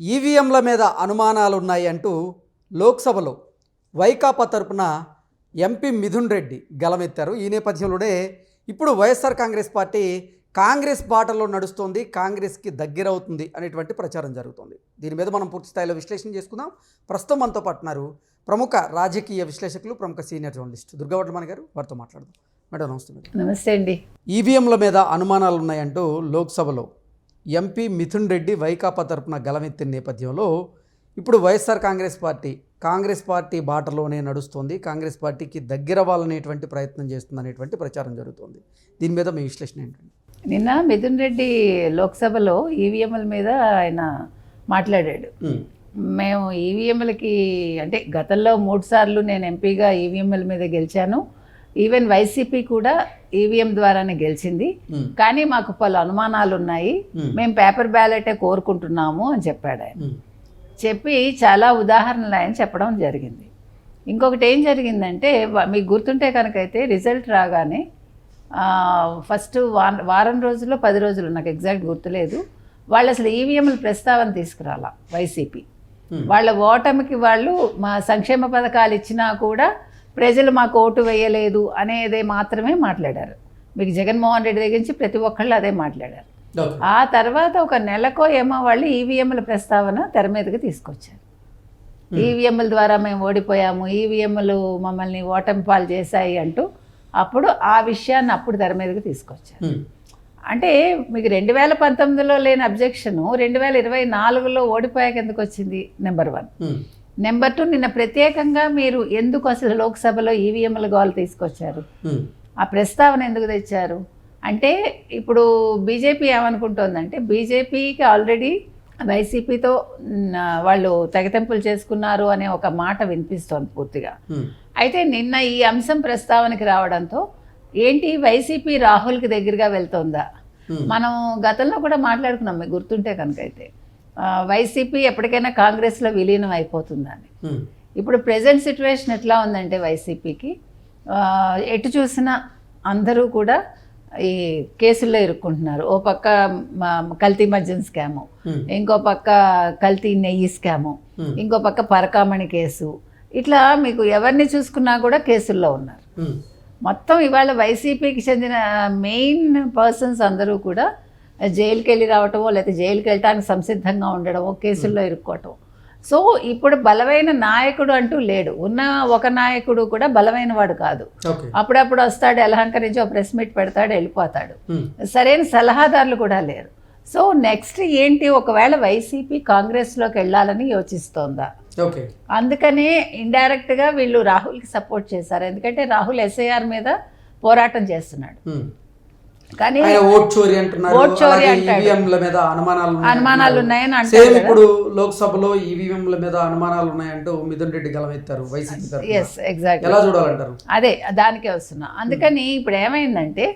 ఈవీఎంల మీద అనుమానాలున్నాయి అంటూ లోక్సభలో వైకాపా తరపున ఎంపీ మిథున్ రెడ్డి గలమెత్తారు. ఈ నేపథ్యంలోనే ఇప్పుడు వైఎస్ఆర్ కాంగ్రెస్ పార్టీ కాంగ్రెస్ బాటలో నడుస్తోంది, కాంగ్రెస్కి దగ్గరవుతుంది అనేటువంటి ప్రచారం జరుగుతోంది. దీని మీద మనం పూర్తి స్థాయిలో విశ్లేషణ చేసుకుందాం. ప్రస్తుతం మనతో పాటు ఉన్నారు ప్రముఖ రాజకీయ విశ్లేషకులు, ప్రముఖ సీనియర్ జర్నలిస్ట్ దుర్గావట్లమణి గారు. వారితో మాట్లాడదాం. మేడం నమస్తే. నమస్తే అండి. ఈవీఎంల మీద అనుమానాలు ఉన్నాయంటూ లోక్సభలో ఎంపీ మిథున్ రెడ్డి వైకాపా తరపున గలమెత్తిన నేపథ్యంలో ఇప్పుడు వైఎస్ఆర్ కాంగ్రెస్ పార్టీ బాటలోనే నడుస్తోంది, కాంగ్రెస్ పార్టీకి దగ్గరవ్వాలనేటువంటి ప్రయత్నం చేస్తుంది అనేటువంటి ప్రచారం జరుగుతోంది. దీని మీద మీ విశ్లేషణ ఏంటండి? నిన్న మిథున్ రెడ్డి లోక్సభలో ఈవీఎంల మీద ఆయన మాట్లాడాడు. మేము ఈవీఎంలకి అంటే గతంలో 3 సార్లు నేను ఎంపీగా ఈవీఎంల మీద గెలిచాను, ఈవెన్ వైసీపీ కూడా ఈవీఎం ద్వారానే గెలిచింది, కానీ మాకు పలు అనుమానాలు ఉన్నాయి, మేము పేపర్ బ్యాలెటే కోరుకుంటున్నాము అని చెప్పాడు ఆయన. చెప్పి చాలా ఉదాహరణలు ఆయన చెప్పడం జరిగింది. ఇంకొకటి ఏం జరిగిందంటే, మీకు గుర్తుంటే కనుకైతే రిజల్ట్ రాగానే ఫస్ట్ వారం రోజుల్లో 10 రోజులు నాకు ఎగ్జాక్ట్ గుర్తులేదు, వాళ్ళు అసలు ఈవీఎంల ప్రస్తావన తీసుకురాల వైసీపీ. వాళ్ళ ఓటమికి వాళ్ళు మా సంక్షేమ పథకాలు ఇచ్చినా కూడా ప్రజలు మాకు ఓటు వేయలేదు అనేది మాత్రమే మాట్లాడారు. మీకు జగన్మోహన్ రెడ్డి దగ్గర నుంచి ప్రతి ఒక్కళ్ళు అదే మాట్లాడారు. ఆ తర్వాత ఒక నెలకో ఏమో వాళ్ళు ఈవీఎంల ప్రస్తావన తెర మీదకి తీసుకొచ్చారు. ఈవీఎంల ద్వారా మేము ఓడిపోయాము, ఈవీఎంలు మమ్మల్ని ఓటమి పాలు చేశాయి అంటూ అప్పుడు ఆ విషయాన్ని అప్పుడు తెర మీదకి తీసుకొచ్చారు. అంటే మీకు 2019లో లేని అబ్జెక్షను 2024లో ఓడిపోయాక ఎందుకు వచ్చింది? నెంబర్ 1. నెంబర్ 2, నిన్న ప్రత్యేకంగా మీరు ఎందుకు అసలు లోక్సభలో ఈవీఎంల గోల్ తీసుకొచ్చారు? ఆ ప్రస్తావన ఎందుకు తెచ్చారు అంటే, ఇప్పుడు బీజేపీ ఏమనుకుంటోందంటే, బీజేపీకి ఆల్రెడీ వైసీపీతో వాళ్ళు తెగతెంపులు చేసుకున్నారు అనే ఒక మాట వినిపిస్తోంది పూర్తిగా. అయితే నిన్న ఈ అంశం ప్రస్తావనకి రావడంతో ఏంటి వైసీపీ రాహుల్కి దగ్గరగా వెళ్తోందా? మనం గతంలో కూడా మాట్లాడుకున్నాం, మీకు గుర్తుంటే కనుకైతే వైసీపీ ఎప్పటికైనా కాంగ్రెస్లో విలీనం అయిపోతుందని. ఇప్పుడు ప్రెజెంట్ సిచ్యువేషన్ ఎట్లా ఉందంటే వైసీపీకి ఎటు చూసినా అందరూ కూడా ఈ కేసుల్లో ఇరుక్కుంటున్నారు. ఓ పక్క కల్తీ మద్యం స్కాము, ఇంకో పక్క కల్తీ నెయ్యి స్కాము, ఇంకో పక్క పరకామణి కేసు, ఇట్లా మీకు ఎవరిని చూసుకున్నా కూడా కేసుల్లో ఉన్నారు. మొత్తం ఇవాళ వైసీపీకి చెందిన మెయిన్ పర్సన్స్ అందరూ కూడా జైలుకి వెళ్ళి రావటమో లేకపోతే జైలుకి వెళ్ళటానికి సంసిద్ధంగా ఉండడమో, కేసుల్లో ఇరుక్కోవటం. సో ఇప్పుడు బలమైన నాయకుడు అంటూ లేడు. ఉన్న ఒక నాయకుడు కూడా బలమైన వాడు కాదు. అప్పుడప్పుడు వస్తాడు, అలంకరించి ఒక ప్రెస్ మీట్ పెడతాడు, వెళ్ళిపోతాడు. సరైన సలహాదారులు కూడా లేరు. సో నెక్స్ట్ ఏంటి, ఒకవేళ వైసీపీ కాంగ్రెస్లోకి వెళ్ళాలని యోచిస్తోందా? అందుకనే ఇండైరెక్ట్గా వీళ్ళు రాహుల్కి సపోర్ట్ చేశారు. ఎందుకంటే రాహుల్ ఎస్ఐఆర్ మీద పోరాటం చేస్తున్నాడు, కానీ ఓట్ చోరీ అంటాడు, అనుమానాలు ఉన్నాయని అంటారు. ఇప్పుడు లోక్సభలో ఈవీఎంల మీద అనుమానాలు ఉన్నాయంటూ మిథున్ రెడ్డి గలమెత్తారు వైసీపీ. ఎగ్జాక్ట్లీ ఎలా చూడాలంటారు? అదే దానికే వస్తున్నా. అందుకని ఇప్పుడు ఏమైందంటే,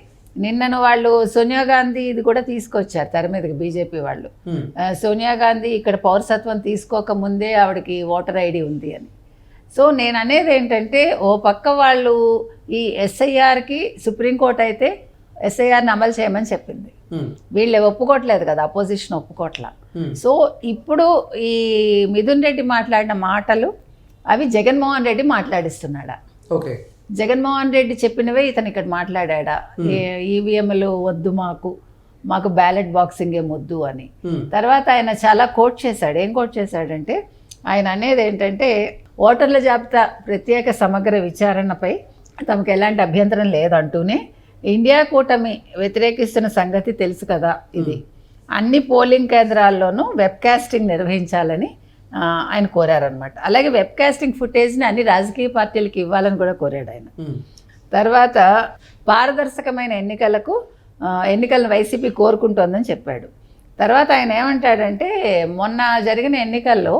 నిన్నను వాళ్ళు సోనియా గాంధీ ఇది కూడా తీసుకొచ్చారు తెర మీదకి, బీజేపీ వాళ్ళు. సోనియా గాంధీ ఇక్కడ పౌరసత్వం తీసుకోక ముందే ఆవిడకి ఓటర్ ఐడి ఉంది అని. సో నేను అనేది ఏంటంటే, ఓ పక్క వాళ్ళు ఈ ఎస్ఐఆర్కి సుప్రీంకోర్టు అయితే ఎస్ఐఆర్ని అమలు చేయమని చెప్పింది, వీళ్ళు ఒప్పుకోవట్లేదు కదా, అపోజిషన్ ఒప్పుకోవట్లా. సో ఇప్పుడు ఈ మిథున్ రెడ్డి మాట్లాడిన మాటలు అవి జగన్మోహన్ రెడ్డి మాట్లాడిస్తున్నాడా? జగన్మోహన్ రెడ్డి చెప్పినవే ఇతను ఇక్కడ మాట్లాడా, ఈవీఎంలు వద్దు, మాకు బ్యాలెట్ బాక్సింగ్ ఏం వద్దు అని. తర్వాత ఆయన చాలా కోట్ చేశాడు. ఏం కోట్ చేశాడంటే, ఆయన అనేది ఏంటంటే, ఓటర్ల జాబితా ప్రత్యేక సమగ్ర విచారణపై తమకు ఎలాంటి అభ్యంతరం లేదంటూనే ఇండియా కూటమి వ్యతిరేకిస్తున్న సంగతి తెలుసు కదా, ఇది అన్ని పోలింగ్ కేంద్రాల్లోనూ వెబ్కాస్టింగ్ నిర్వహించాలని ఆయన కోరారనమాట. అలాగే వెబ్కాస్టింగ్ ఫుటేజ్ని అన్ని రాజకీయ పార్టీలకు ఇవ్వాలని కూడా కోరాడు ఆయన. తర్వాత పారదర్శకమైన ఎన్నికలను వైసీపీ కోరుకుంటోందని చెప్పాడు. తర్వాత ఆయన ఏమంటాడంటే, మొన్న జరిగిన ఎన్నికల్లో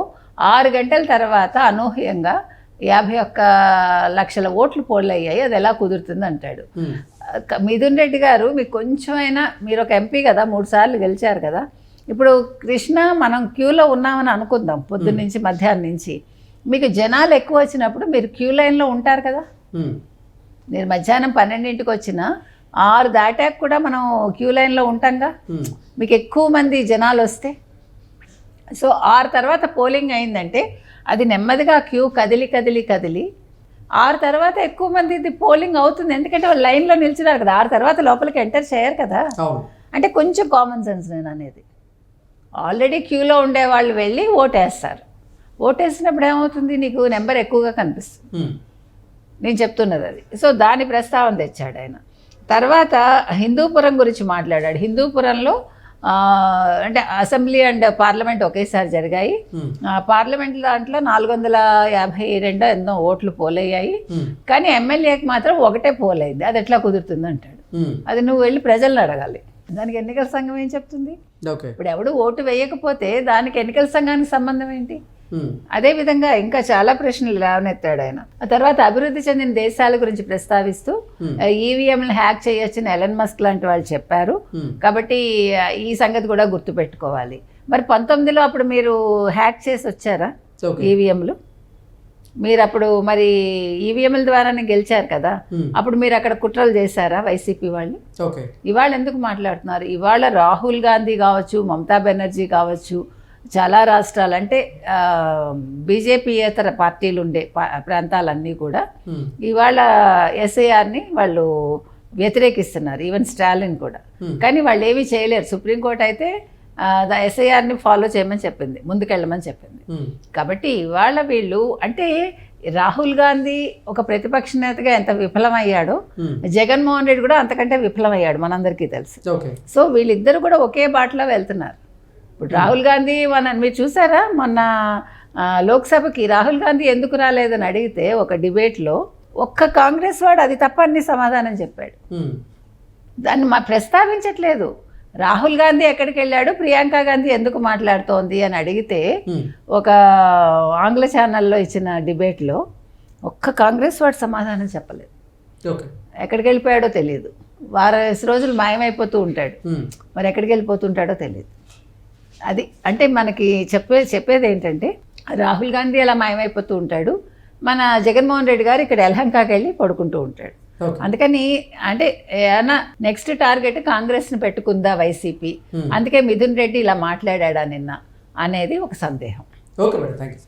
6 గంటల తర్వాత అనూహ్యంగా 51 లక్షల ఓట్లు పోలయ్యాయి, అది ఎలా కుదురుతుంది అంటాడు. మిథున్ రెడ్డి గారు, మీకు కొంచెమైనా, మీరు ఒక ఎంపీ కదా, 3 సార్లు గెలిచారు కదా, ఇప్పుడు కృష్ణ మనం క్యూలో ఉన్నామని అనుకుందాం, పొద్దున్న నుంచి మధ్యాహ్నం నుంచి. మీకు జనాలు ఎక్కువ వచ్చినప్పుడు మీరు క్యూ లైన్లో ఉంటారు కదా. మీరు మధ్యాహ్నం 12ంటికి వచ్చినా 6 దాటాక కూడా మనం క్యూ లైన్లో ఉంటాంగా. మీకు ఎక్కువ మంది జనాలు వస్తే సో 6 తర్వాత పోలింగ్ అయిందంటే అది నెమ్మదిగా క్యూ కదిలి 6 తర్వాత ఎక్కువ మంది ఇది పోలింగ్ అవుతుంది, ఎందుకంటే వాళ్ళు లైన్లో నిల్చున్నారు కదా, 6 తర్వాత లోపలికి ఎంటర్ చేయరు కదా. అంటే కొంచెం కామన్ సెన్స్ నేను అనేది. ఆల్రెడీ క్యూలో ఉండే వాళ్ళు వెళ్ళి ఓటేస్తారు. ఓటేసినప్పుడు ఏమవుతుంది, నీకు నెంబర్ ఎక్కువగా కనిపిస్తుంది. నేను చెప్తున్నది అది. సో దాని ప్రస్తావన తెచ్చాడు ఆయన. తర్వాత హిందూపురం గురించి మాట్లాడాడు. హిందూపురంలో అంటే అసెంబ్లీ అండ్ పార్లమెంట్ ఒకేసారి జరిగాయి. పార్లమెంట్ దాంట్లో 452 ఎన్నో ఓట్లు పోలయ్యాయి, కానీ ఎమ్మెల్యేకి మాత్రం ఒకటే పోలైంది. అది ఎట్లా కుదురుతుంది అంటాడు. అది నువ్వు వెళ్ళి ప్రజలను అడగాలి. దానికి ఎన్నికల సంఘం ఏం చెప్తుంది? ఇప్పుడు ఎవడు ఓటు వేయకపోతే దానికి ఎన్నికల సంఘానికి సంబంధం ఏంటి? అదేవిధంగా ఇంకా చాలా ప్రశ్నలు లేవనెత్తాడు ఆయన. ఆ తర్వాత అభివృద్ధి చెందిన దేశాల గురించి ప్రస్తావిస్తూ ఈవీఎంలు హ్యాక్ చేయొచ్చని ఎలన్ మస్క్ లాంటి వాళ్ళు చెప్పారు, కాబట్టి ఈ సంగతి కూడా గుర్తుపెట్టుకోవాలి. మరి 19లో అప్పుడు మీరు హ్యాక్ చేసి వచ్చారా ఈవీఎంలు? మీరు అప్పుడు మరి ఈవీఎంల ద్వారానే గెలిచారు కదా, అప్పుడు మీరు అక్కడ కుట్రలు చేశారా వైసీపీ వాళ్ళు? ఇవాళ ఎందుకు మాట్లాడుతున్నారు? ఇవాళ రాహుల్ గాంధీ కావచ్చు, మమతా బెనర్జీ కావచ్చు, చాలా రాష్ట్రాలు అంటే బీజేపీయేతర పార్టీలు ఉండే ప్రాంతాలన్నీ కూడా ఇవాళ ఎస్ఐఆర్ని వాళ్ళు వ్యతిరేకిస్తున్నారు, ఈవెన్ స్టాలిన్ కూడా. కానీ వాళ్ళు ఏమీ చేయలేరు. సుప్రీంకోర్టు అయితే ఎస్ఐఆర్ని ఫాలో చేయమని చెప్పింది, ముందుకెళ్ళమని చెప్పింది. కాబట్టి ఇవాళ వీళ్ళు అంటే రాహుల్ గాంధీ ఒక ప్రతిపక్ష నేతగా ఎంత విఫలమయ్యాడో, జగన్మోహన్ రెడ్డి కూడా అంతకంటే విఫలమయ్యాడు, మనందరికీ తెలుసు. సో వీళ్ళిద్దరు కూడా ఒకే బాటలో వెళ్తున్నారు. ఇప్పుడు రాహుల్ గాంధీ మీరు చూసారా మొన్న లోక్సభకి రాహుల్ గాంధీ ఎందుకు రాలేదని అడిగితే ఒక డిబేట్లో ఒక్క కాంగ్రెస్ వాడు అది తప్ప అన్ని సమాధానం చెప్పాడు. దాన్ని ప్రస్తావించట్లేదు. రాహుల్ గాంధీ ఎక్కడికి వెళ్ళాడు, ప్రియాంక గాంధీ ఎందుకు మాట్లాడుతోంది అని అడిగితే ఒక ఆంగ్ల ఛానల్లో ఇచ్చిన డిబేట్లో ఒక్క కాంగ్రెస్ వాడు సమాధానం చెప్పలేదు. ఎక్కడికి వెళ్ళిపోయాడో తెలియదు. 6 రోజులు మాయమైపోతూ ఉంటాడు, మరి ఎక్కడికి వెళ్ళిపోతుంటాడో తెలియదు. అది అంటే మనకి చెప్పేది ఏంటంటే రాహుల్ గాంధీ అలా మాయమైపోతూ ఉంటాడు, మన జగన్మోహన్ రెడ్డి గారు ఇక్కడ యలహంకకి వెళ్ళి పడుకుంటూ ఉంటాడు. అందుకని అంటే ఏమన్నా నెక్స్ట్ టార్గెట్ కాంగ్రెస్ని పెట్టుకుందా వైసీపీ, అందుకే మిథున్ రెడ్డి ఇలా మాట్లాడా నిన్న అనేది ఒక సందేహం. Okay madam, thank you.